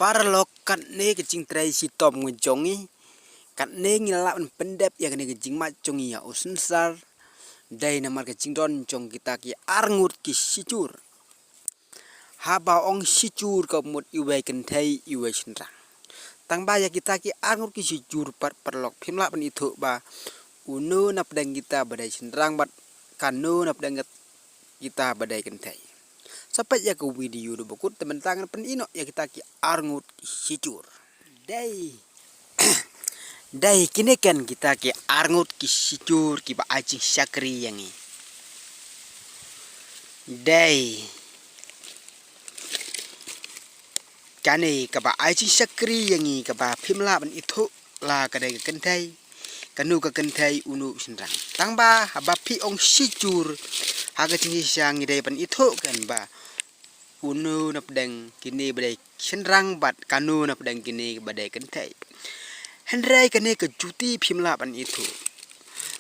parlok kat ne kecing trai si tom ngejongi kat ne ngilap pendep ya kene kecing macong ya usensar dai namar kecing don jong kita ki arngut ki sicur haba ong sicur kamut iwai kentai iwai senrang tang baya kita ki arngut ki sicur parlok phimla pen itu ba unu nap dang kita badai senrang bat kanu nap dang kita badai kentai. Sampai ya ke video do bukut teman tangan pen ino ya kita ki arngut sicur. Dai dai kini kan kita ki arngut ki sicur ki ba acing syakri yang ni. Dai kane ka ba acing syakri yang ni ka ba phimla pen itu la ka dai kentai kanu ka kentai unu senrang. Tang ba haba pi ong sicur haga tinggi siang dai pen itu kan ba unu nap deng kini badai senrang bat kanu nap deng kini badai kentai hendrai kene ke juti phimla pan itu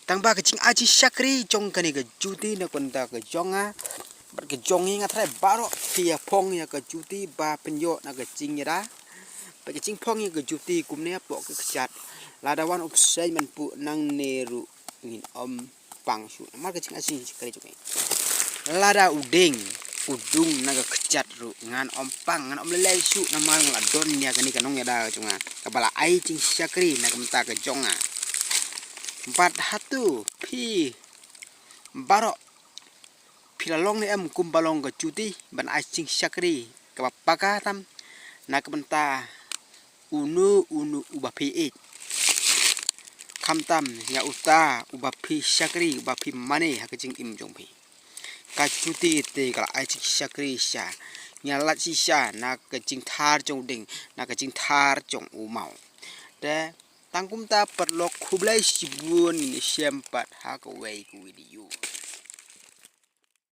tangba ke cing aji syakri jong kene ke juti na konta ke jonga bat ke jongi ngatrai baro pia pong ya ke juti ba penyo na ke cing ra ba ke cing pong ya ke juti kumne po ke kechat ladawan upsai man pu nang neru ngin om pangsu mar ke cing aji syakri jong lada udung naga kecat ru ngan ompang ngan om lelai su nama ngadon ya kani kanong ya da cunga kabala ai cing syakri na kemta ke jonga 4 hatu pi barok pilalong ni em kumbalong ke cuti ban ai cing syakri kapaka tam na kemta unu ubah pi kamtam ya uta ubah pi syakri ubah pi mane ha kecing im jong pi kacuti te kala ai cing syakri sya nyalat sisa na kecing thar jong ding na kecing thar jong umau de tangkum ta perlok khublai sibun ni sempat ha ko wei ku video